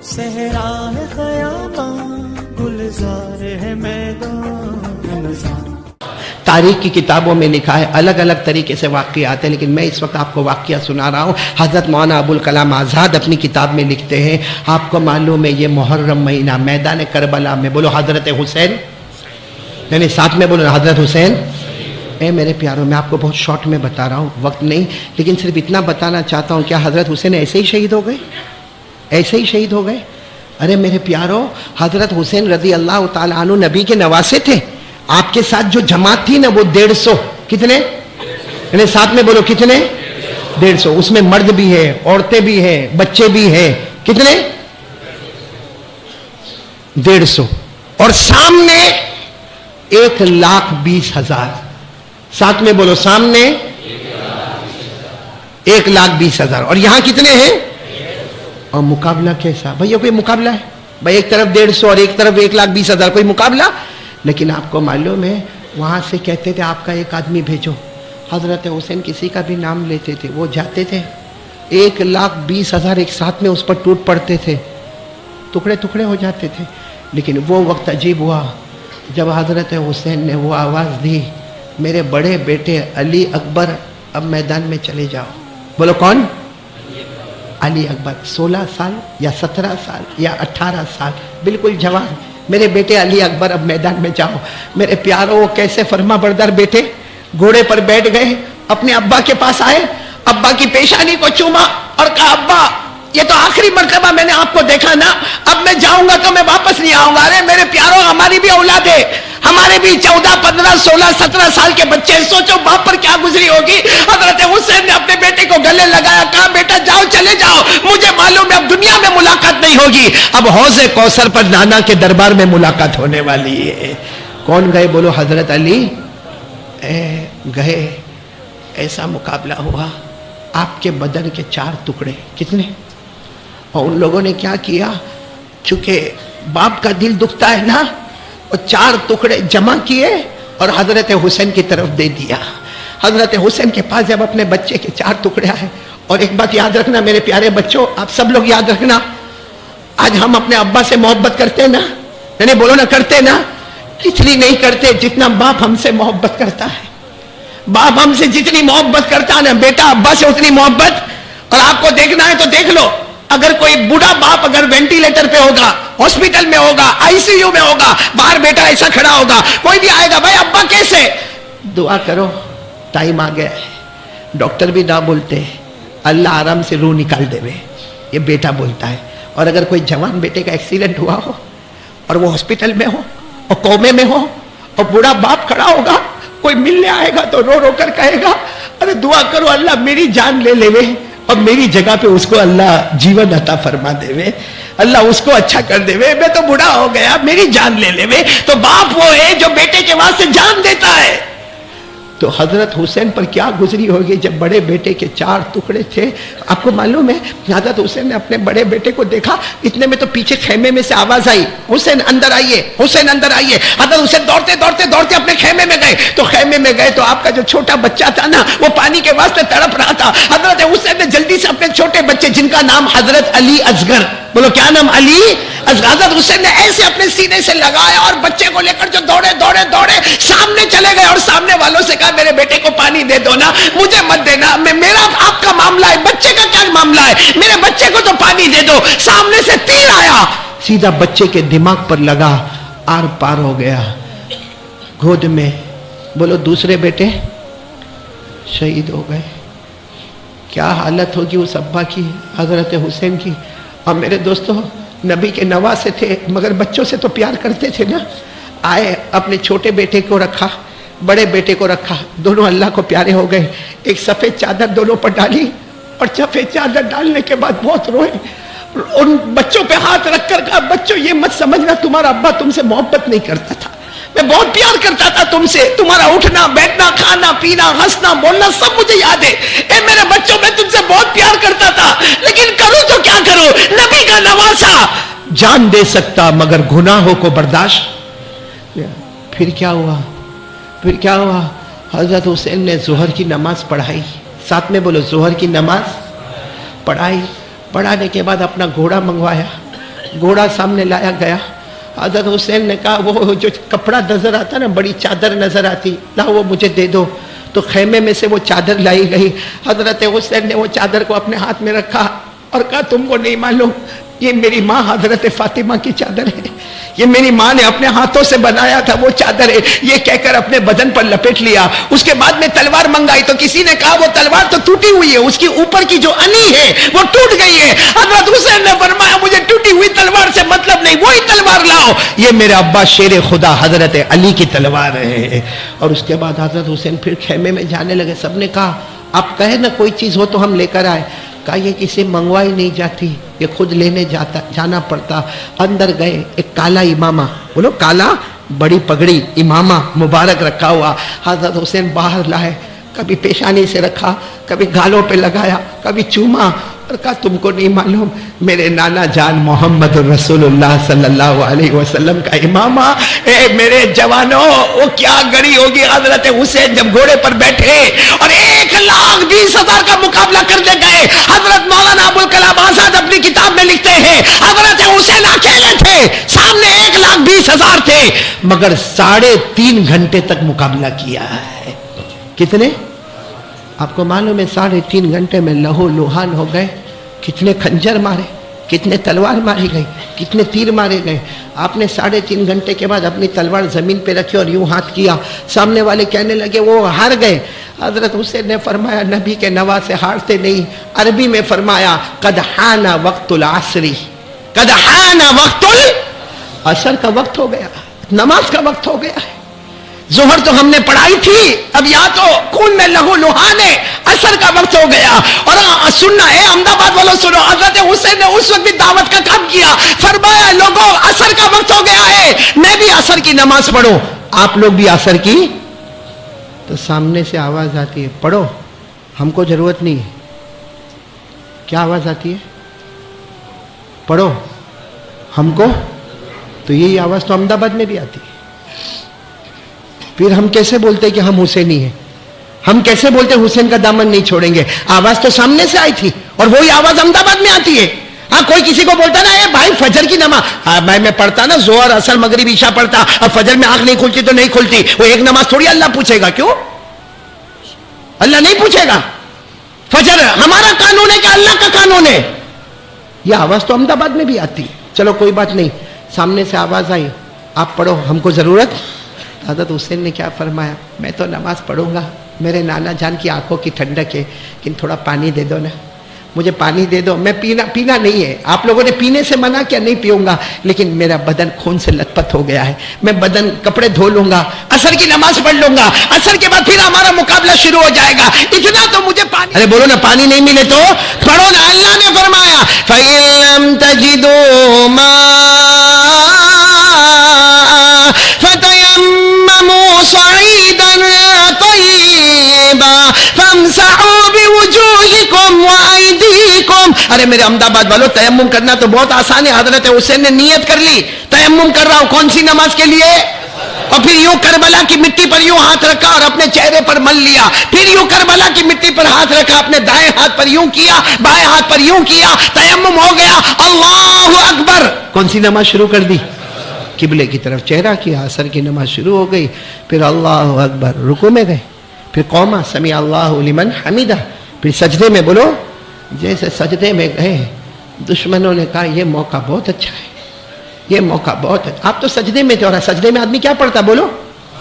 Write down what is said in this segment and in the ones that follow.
صحرا ہے خیاباں گلزار ہے میدان نظام. تاریخ کی کتابوں میں لکھا ہے الگ الگ طریقے سے واقعات ہیں، لیکن میں اس وقت آپ کو واقعہ سنا رہا ہوں. حضرت مولانا ابوالکلام آزاد اپنی کتاب میں لکھتے ہیں، آپ کو معلوم ہے یہ محرم مہینہ میدان کربلا میں، بولو حضرت حسین، یعنی ساتھ میں بولو حضرت حسین. اے میرے پیاروں، میں آپ کو بہت شارٹ میں بتا رہا ہوں، وقت نہیں، لیکن صرف اتنا بتانا چاہتا ہوں، کیا حضرت حسین ایسے ہی شہید ہو گئے؟ ایسے ہی شہید ہو گئے؟ ارے میرے پیاروں، حضرت حسین رضی اللہ تعالیٰ عنہ نبی کے نواسے تھے. آپ کے ساتھ جو جماعت تھی نا وہ 150، کتنے؟ یعنی ساتھ میں بولو کتنے؟ 150. اس میں مرد بھی ہے، عورتیں بھی ہیں، بچے بھی ہیں، کتنے؟ 150. اور سامنے 1,20,000. ساتھ میں بولو سامنے 1,20,000. اور یہاں کتنے ہیں؟ اور مقابلہ کیسا بھائی؟ کوئی مقابلہ ہے بھائی؟ ایک طرف 150 اور ایک طرف 1,20,000، کوئی مقابلہ؟ لیکن آپ کو معلوم ہے وہاں سے کہتے تھے آپ کا ایک آدمی بھیجو. حضرت حسین کسی کا بھی نام لیتے تھے، وہ جاتے تھے، 1,20,000 ایک ساتھ میں اس پر ٹوٹ پڑتے تھے، ٹکڑے ٹکڑے ہو جاتے تھے. لیکن وہ وقت عجیب ہوا جب حضرت حسین نے وہ آواز دی، میرے بڑے بیٹے علی اکبر اب میدان میں چلے جاؤ. بولو کون؟ علی اکبر. 16 سال یا 17 سال یا 18 سال، بالکل جوان. میرے بیٹے علی اکبر اب میدان میں جاؤ. میرے پیاروں، وہ کیسے فرما بردار بیٹے گھوڑے پر بیٹھ گئے، اپنے ابا کے پاس آئے، ابا کی پیشانی کو چوما اور کہا ابا یہ تو آخری مرتبہ میں نے آپ کو دیکھا نا، اب میں جاؤں گا تو میں واپس نہیں آؤں گا. ارے میرے پیاروں، ہماری بھی اولاد ہے، ہمارے بھی 14 15 16 17 سال کے بچے. سوچو باپ پر کیا گزری ہوگی. حضرت حسین نے اپنے بیٹے کو گلے لگایا، کہا بیٹا جاؤ، چلے جاؤ، مجھے معلوم ہے اب دنیا میں ملاقات نہیں ہوگی، اب حوض کوثر پر نانا کے دربار میں ملاقات ہونے والی ہے. کون گئے؟ بولو حضرت علی گئے. ایسا مقابلہ ہوا، آپ کے بدن کے 4 ٹکڑے، کتنے؟ اور ان لوگوں نے کیا کیا، چونکہ باپ کا دل دکھتا ہے نا، اور 4 ٹکڑے جمع کیے اور حضرت حسین کی طرف دے دیا. حضرت حسین کے پاس جب اپنے بچے کے 4 ٹکڑے آئے. اور ایک بات یاد رکھنا میرے پیارے بچوں، آپ سب لوگ یاد رکھنا، آج ہم اپنے ابا سے محبت کرتے نا، یعنی بولو نا کرتے نا، اتنی نہیں کرتے جتنا باپ ہم سے محبت کرتا ہے. باپ ہم سے جتنی محبت کرتا ہے نا، بیٹا ابا سے اتنی محبت. اور آپ کو دیکھنا ہے تو دیکھ لو، اگر کوئی بوڑھا باپ اگر وینٹیلیٹر پہ ہوگا، ہاسپٹل میں ہوگا، آئی سی یو میں ہوگا، باہر بیٹا ایسا کھڑا ہوگا، کوئی بھی آئے گا، بھائی ابا کیسے؟ دعا کرو، ٹائم آ گیا ہے. ڈاکٹر بھی نہ بولتے، اللہ آرام سے روح نکال دے، یہ بیٹا بولتا ہے. اور اگر کوئی جوان بیٹے کا ایکسیڈنٹ ہوا ہو اور وہ ہاسپٹل میں ہو اور کومے میں ہو اور بوڑھا باپ کھڑا ہوگا، کوئی ملنے آئے گا تو رو رو کر کہے گا ارے دعا کرو اللہ میری جان لے لے اور میری جگہ پہ اس کو اللہ جیون عطا فرما دے، اللہ اس کو اچھا کر دے، میں تو بوڑھا ہو گیا میری جان لے لے. تو باپ وہ ہے جو بیٹے کے واسطے جان دیتا ہے. تو حضرت حسین پر کیا گزری ہوگی جب بڑے بیٹے کے 4 ٹکڑے تھے. آپ کو معلوم ہے حضرت حسین نے اپنے بڑے بیٹے کو دیکھا، اتنے میں تو پیچھے خیمے میں سے آواز آئی، حسین اندر آئیے، حسین اندر آئیے. حضرت حسین دوڑتے دوڑتے دوڑتے اپنے خیمے میں گئے. تو خیمے میں گئے تو آپ کا جو چھوٹا بچہ تھا نا، وہ پانی کے واسطے تڑپ رہا تھا. حضرت حسین نے جلدی سے اپنے چھوٹے بچے جن کا نام حضرت علی اصغر، بولو کیا نام؟ علی اصغر. حضرت حسین نے ایسے اپنے سینے سے لگایا اور بچے کو لے کر جو دوڑے دوڑے دوڑے سامنے چلے گئے اور سامنے والوں سے کہا میرے بیٹے کو پانی دے دو نا، مجھے مت دینا، میرا آپ کا معاملہ ہے، بچے کا کیا معاملہ ہے، میرے بچے کو تو پانی دے دو. سامنے سے تیر آیا، سیدھا بچے کے دماغ پر لگا، آر پار ہو گیا گود میں. بولو دوسرے بیٹے شہید ہو گئے. کیا حالت ہوگی اس ابا کی، حضرت حسین کی. اور میرے دوستو، نبی کے نواسے تھے مگر بچوں سے تو پیار کرتے تھے نا. آئے اپنے چھوٹے بیٹے کو رکھا، بڑے بیٹے کو رکھا، دونوں اللہ کو پیارے ہو گئے. ایک سفید چادر دونوں پر ڈالی اور سفید چادر ڈالنے کے بعد بہت روئے. ان بچوں پہ ہاتھ رکھ کر کہا بچوں یہ مت سمجھنا تمہارا ابا تم سے محبت نہیں کرتا تھا، میں بہت پیار کرتا تھا تم سے، تمہارا اٹھنا بیٹھنا کھانا پینا ہنسنا بولنا سب مجھے یاد ہے. اے میرے بچوں میں تم سے بہت پیار کرتا تھا، لیکن کروں تو کیا کروں، نبی کا نواسا جان دے سکتا مگر گناہوں کو برداشت. پھر کیا ہوا؟ پھر کیا ہوا؟ حضرت حسین نے ظہر کی نماز پڑھائی. ساتھ میں بولو ظہر کی نماز پڑھائی. پڑھانے کے بعد اپنا گھوڑا منگوایا گھوڑا سامنے لایا گیا. حضرت حسین نے کہا وہ جو کپڑا نظر آتا نا, بڑی چادر نظر آتی, لاؤ وہ مجھے دے دو. تو خیمے میں سے وہ چادر لائی گئی. حضرت حسین نے وہ چادر کو اپنے ہاتھ میں رکھا اور کہا تم کو نہیں معلوم یہ میری ماں حضرت فاطمہ کی چادر ہے, یہ میری ماں نے اپنے ہاتھوں سے بنایا تھا وہ چادر ہے. یہ کہہ کر اپنے بدن پر لپیٹ لیا. اس کے بعد میں تلوار منگائی تو کسی نے کہا وہ تلوار تو ٹوٹی ہوئی ہے, اس کی اوپر کی جو انی ہے وہ ٹوٹ گئی ہے. حضرت حسین نے فرمایا مجھے ٹوٹی ہوئی تلوار سے مطلب نہیں, وہی تلوار لاؤ, یہ میرے ابا شیر خدا حضرت علی کی تلوار ہے. اور اس کے بعد حضرت حسین پھر خیمے میں جانے لگے. سب نے کہا آپ کہے نا کوئی چیز ہو تو ہم لے کر آئے. کہا یہ کسی منگوائی نہیں جاتی, یہ خود لینے جانا پڑتا. اندر گئے, ایک کالا امامہ, بولو کالا, بڑی پگڑی امامہ مبارک رکھا ہوا حضرت حسین باہر لائے. کبھی پیشانی سے رکھا, کبھی گالوں پہ لگایا, کبھی چوما اور کہا تم کو نہیں معلوم میرے نانا جان محمد رسول اللہ صلی اللہ علیہ وسلم کا امامہ. اے میرے جوانوں, وہ کیا گڑی ہوگی حضرت حسین جب گھوڑے پر بیٹھے اور 1,20,000 کا مقابلہ کرنے گئے. حضرت مولانا ابوالکلام آزاد اپنی کتاب میں لکھتے ہیں حضرت حسین اکیلے تھے, سامنے 1,20,000 تھے, مگر 3.5 گھنٹے تک مقابلہ کیا ہے. کتنے آپ کو معلوم ہے؟ 3.5 گھنٹے میں لہو لوہان ہو گئے. کتنے خنجر مارے, کتنے تلوار ماری گئی, کتنے تیر مارے گئے. آپ نے 3.5 گھنٹے کے بعد اپنی تلوار زمین پہ رکھی اور یوں ہاتھ کیا. سامنے والے کہنے لگے وہ ہار گئے. حضرت حسین نے فرمایا نبی کے نواسے ہارتے نہیں. عربی میں فرمایا قد حان وقت العصر, قد حان وقت العصر کا وقت ہو گیا, نماز کا وقت ہو گیا ہے. ظہر تو ہم نے پڑھائی تھی, اب یا تو خون میں لہو لوہان ہے, عصر کا وقت ہو گیا. اور سننا ہے احمد آباد والوں سنو, حضرت حسین نے اس وقت بھی دعوت کا کام کیا. فرمایا لوگوں عصر کا وقت ہو گیا ہے, میں بھی عصر کی نماز پڑھوں, آپ لوگ بھی عصر کی. تو سامنے سے آواز آتی ہے پڑھو, ہم کو ضرورت نہیں ہے. کیا آواز آتی ہے؟ پڑھو ہم کو. تو یہی آواز تو احمد آباد میں بھی آتی ہے. پھر ہم کیسے بولتے کہ ہم حسینی ہیں؟ ہم کیسے بولتے حسین کا دامن نہیں چھوڑیں گے؟ آواز تو سامنے سے آئی تھی اور وہی آواز احمد آباد میں آتی ہے. ہاں کوئی کسی کو بولتا نا اے بھائی فجر کی نماز, میں پڑھتا نا ظہر اثر مغرب عشاء پڑھتا, اب فجر میں آنکھ نہیں کھلتی تو نہیں کھلتی. وہ ایک نماز تھوڑی اللہ پوچھے گا, کیوں اللہ نہیں پوچھے گا؟ فجر ہمارا قانون ہے کہ اللہ کا قانون ہے. یہ آواز تو احمد آباد میں بھی آتی ہے. چلو کوئی بات نہیں, سامنے سے آواز آئی آپ پڑھو ہم کو ضرورت. حضرت حسین نے کیا فرمایا, میں تو نماز پڑھوں گا, میرے نانا جان کی آنکھوں کی ٹھنڈک ہے, لیکن تھوڑا پانی دے دو نا, مجھے پانی دے دو. میں پینا نہیں ہے, آپ لوگوں نے پینے سے منع کیا, نہیں پیوں گا, لیکن میرا بدن خون سے لت پت ہو گیا ہے, میں کپڑے دھو لوں گا, عصر کی نماز پڑھ لوں گا, عصر کے بعد پھر ہمارا مقابلہ شروع ہو جائے گا, اتنا تو مجھے پانی. ارے بولو نا پانی نہیں ملے تو پڑھو نا. اللہ نے فرمایا فَإِن لَّمْ تَجِدُوا مَاءً فَتَيَمَّمُوا صَعِيدًا طَيِّبًا فَامْسَحُوا بِوُجُوهِكُمْ وَأَيْدِيكُمْ. ارے میرے احمد آباد والوں, تیمم کرنا تو بہت آسان ہے. حضرت حسین نے نیت کر لی, تیمم کر رہا ہوں کون سی نماز کے لیے, اور پھر یوں کربلا کی مٹی پر یوں ہاتھ رکھا اور اپنے چہرے پر مل لیا, پھر یوں کربلا کی مٹی پر ہاتھ رکھا, اپنے دائیں ہاتھ پر یوں کیا, بائیں ہاتھ پر یوں کیا, تیمم ہو گیا. اللہ اکبر, کون سی نماز شروع کر دی؟ قبلے کی طرف چہرہ کیا, عصر کی نماز شروع ہو گئی. پھر اللہ اکبر, رکوع میں گئے, پھر قوما سمیع اللہ لمن حمیدہ, پھر سجدے میں. بولو جیسے سجدے میں گئے دشمنوں نے کہا یہ موقع بہت اچھا ہے, یہ موقع بہت اچھا. آپ تو سجدے میں تھے, اور سجدے میں آدمی کیا پڑھتا؟ بولو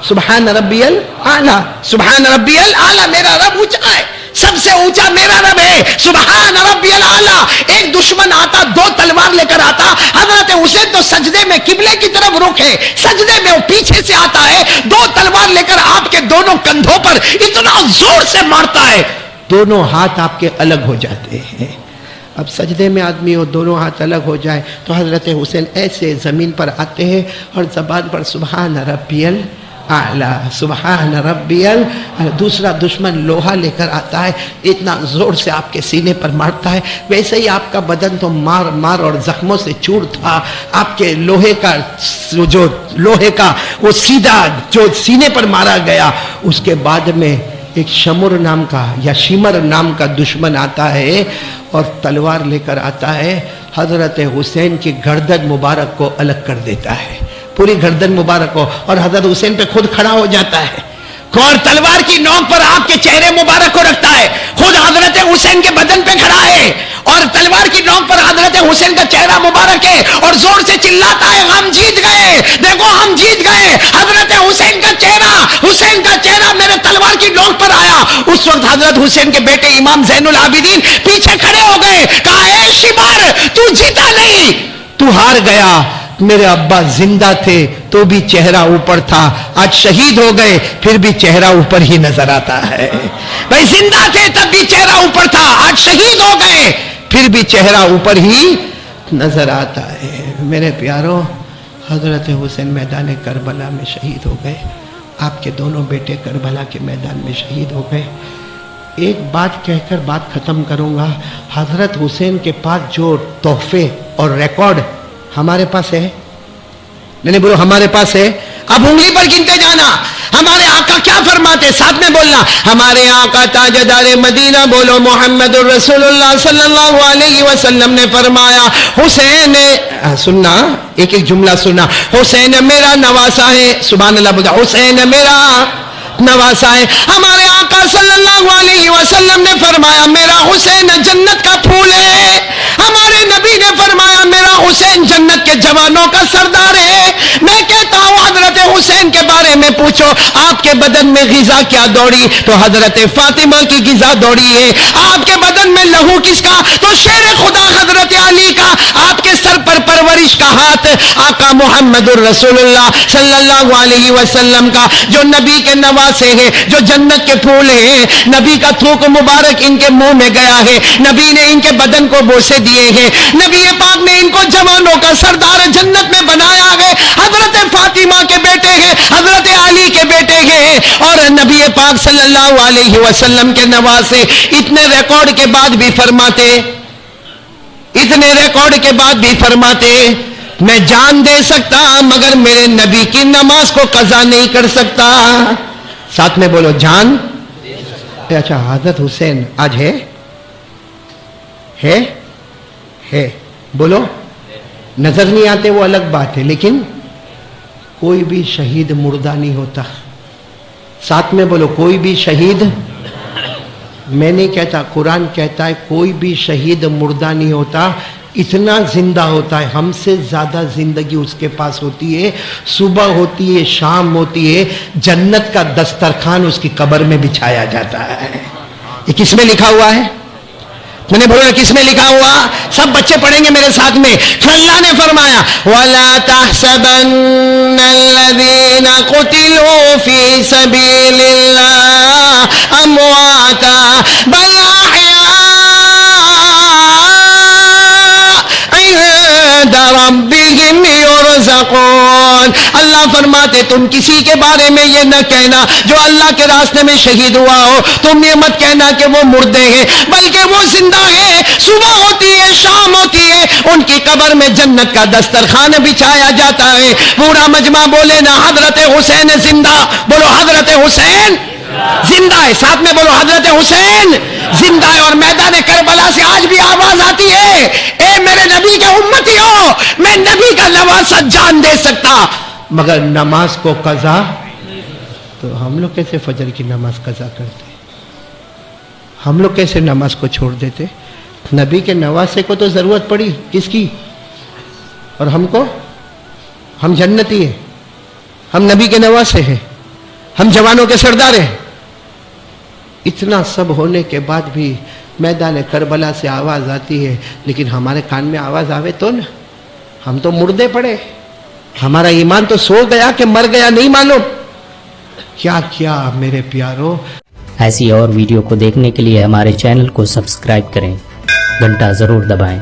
سبحان ربی الاعلیٰ, سبحان ربی الاعلیٰ, میرا رب اونچا ہے, سب سے اونچا میرا رب ہے, سبحان ربی الاعلیٰ. ایک دشمن آتا 2 تلوار لے کر آتا, حضرت حسین تو سجدے میں قبلے کی طرف رخ ہے, سجدے میں وہ پیچھے سے آتا ہے, 2 تلوار لے کر آپ کے دونوں کندھوں پر اتنا زور سے مارتا ہے, دونوں ہاتھ آپ کے الگ ہو جاتے ہیں. اب سجدے میں آدمی ہو, دونوں ہاتھ الگ ہو جائے تو حضرت حسین ایسے زمین پر آتے ہیں اور زبان پر سبحان ربی اعلیٰ, سبحان ربی الاعلیٰ. دوسرا دشمن لوہا لے کر آتا ہے, اتنا زور سے آپ کے سینے پر مارتا ہے. ویسے ہی آپ کا بدن تو مار اور زخموں سے چور تھا, آپ کے لوہے کا وہ سیدھا جو سینے پر مارا گیا. اس کے بعد میں ایک شمر نام کا یا شمر نام کا دشمن آتا ہے اور تلوار لے کر آتا ہے, حضرت حسین کی گردن مبارک کو الگ کر دیتا ہے، پوری گردن مبارک کو، اور حضرت حسین پہ خود کھڑا ہو جاتا ہے، اور تلوار کی نوک پر آپ کے چہرے مبارک کو رکھتا ہے، خود حضرت حسین کے بدن پہ کھڑا ہے اور تلوار کی نوک پر حضرت حسین کا چہرہ مبارک ہے، اور زور سے چلاتا ہے ہم جیت گئے، دیکھو ہم جیت گئے، حضرت حسین کا چہرہ میرے تلوار کی نوک پر آیا۔ اس وقت حضرت حسین کے بیٹے امام زین العابدین پیچھے کھڑے ہو گئے، کہا اے شمار تو جیتا نہیں، تو ہار گیا، میرے ابا زندہ تھے تو بھی چہرہ اوپر تھا، آج شہید ہو گئے پھر بھی چہرہ اوپر ہی نظر آتا ہے۔ بھائی زندہ تھے تب بھی چہرہ اوپر تھا، آج شہید ہو گئے پھر بھی چہرہ اوپر ہی نظر آتا ہے۔ میرے پیاروں، حضرت حسین میدان کربلا میں شہید ہو گئے، آپ کے دونوں بیٹے کربلا کے میدان میں شہید ہو گئے۔ ایک بات کہہ کر بات ختم کروں گا، حضرت حسین کے پاس جو تحفے اور ریکارڈ ہمارے پاس ہے، نہیں بولو ہمارے پاس ہے، اب انگلی پر گنتے جانا، ہمارے آقا کیا فرماتے، ساتھ میں بولنا، ہمارے آقا تاجدار مدینہ بولو محمد الرسول اللہ صلی اللہ علیہ وسلم نے فرمایا، حسین، سننا ایک ایک جملہ سننا، حسین میرا نواسا ہے، سبحان اللہ بولتا، حسین میرا نواسا ہے۔ ہمارے آقا صلی اللہ علیہ وسلم نے فرمایا میرا حسین جنت کا پھول ہے، ہمارے نبی نے فرمایا میرا حسین جنت کے جوانوں کا سردار ہے۔ میں کہتا ہوں حضرت حسین کے بارے میں پوچھو، آپ کے بدن میں غذا کیا دوڑی، تو حضرت فاطمہ کی غذا دوڑی ہے۔ آپ کے بدن میں لہو کس کا، تو شیر خدا حضرت علی کا۔ آپ کے سر پر پرورش کا ہاتھ آقا محمد الرسول اللہ صلی اللہ علیہ وسلم کا، جو نبی کے نواسے ہیں، جو جنت کے پھول ہیں، نبی کا تھوک مبارک ان کے منہ میں گیا ہے، نبی نے ان کے بدن کو بوسے دیے ہیں، نبی پاک نے ان کو جوانوں کا سردار جنت میں بنایا ہے، حضرت فاطمہ کے بیٹے ہیں، حضرت علی کے بیٹے ہیں، اور نبی پاک صلی اللہ علیہ وسلم کے نواسے اتنے ریکارڈ کے بعد بھی فرماتے، اتنے ریکارڈ کے بعد بھی فرماتے، میں جان دے سکتا مگر میرے نبی کی نماز کو قضا نہیں کر سکتا۔ ساتھ میں بولو جان۔ اچھا حضرت حسین آج ہے بولو، نظر نہیں آتے وہ الگ بات ہے، لیکن کوئی بھی شہید مردہ نہیں ہوتا۔ ساتھ میں بولو کوئی بھی شہید، میں نہیں کہتا، قرآن کہتا ہے کوئی بھی شہید مردہ نہیں ہوتا، اتنا زندہ ہوتا ہے، ہم سے زیادہ زندگی اس کے پاس ہوتی ہے، صبح ہوتی ہے، شام ہوتی ہے، جنت کا دسترخوان اس کی قبر میں بچھایا جاتا ہے۔ یہ کس میں لکھا ہوا ہے؟ میں نے بولا کس میں لکھا ہوا؟ سب بچے پڑھیں گے میرے ساتھ میں۔ اللہ نے فرمایا وَلَا تَحْسَبَنَّ الَّذِينَ قُتِلُوا فِي سَبِيلِ اللَّهِ أَمْوَاتًا بَلْ عِندَ رَبِّهِمْ يُرْزَقُونَ۔ اللہ فرماتے تم کسی کے بارے میں یہ نہ کہنا جو اللہ کے راستے میں شہید ہوا ہو، تم یہ مت کہنا کہ وہ مردے ہیں، بلکہ وہ زندہ ہیں، صبح ہوتی ہے، شام ہوتی ہے، ان کی قبر میں جنت کا دسترخوان بچھایا جاتا ہے۔ پورا مجمع بولے نا حضرت حسین زندہ، بولو حضرت حسین زندہ ہے، ساتھ میں بولو حضرت حسین زندہ ہے۔ اور میدان کربلا سے آج بھی آواز آتی ہے، اے میرے نبی کے امتی ہو، میں نبی کا نواسہ جان دے سکتا مگر نماز کو قضا، تو ہم لوگ کیسے فجر کی نماز قضا کرتے، ہم لوگ کیسے نماز کو چھوڑ دیتے؟ نبی کے نواسے کو تو ضرورت پڑی، کس کی؟ اور ہم کو، ہم جنتی ہیں، ہم نبی کے نواسے ہیں، ہم جوانوں کے سردار ہیں۔ اتنا سب ہونے کے بعد بھی میدان کربلا سے آواز آتی ہے، لیکن ہمارے کان میں آواز آوے تو نا، ہم تو مردے پڑے، ہمارا ایمان تو سو گیا کہ مر گیا نہیں معلوم۔ کیا کیا میرے پیاروں۔ ایسی اور ویڈیو کو دیکھنے کے لیے ہمارے چینل کو سبسکرائب کریں، گھنٹا ضرور دبائیں۔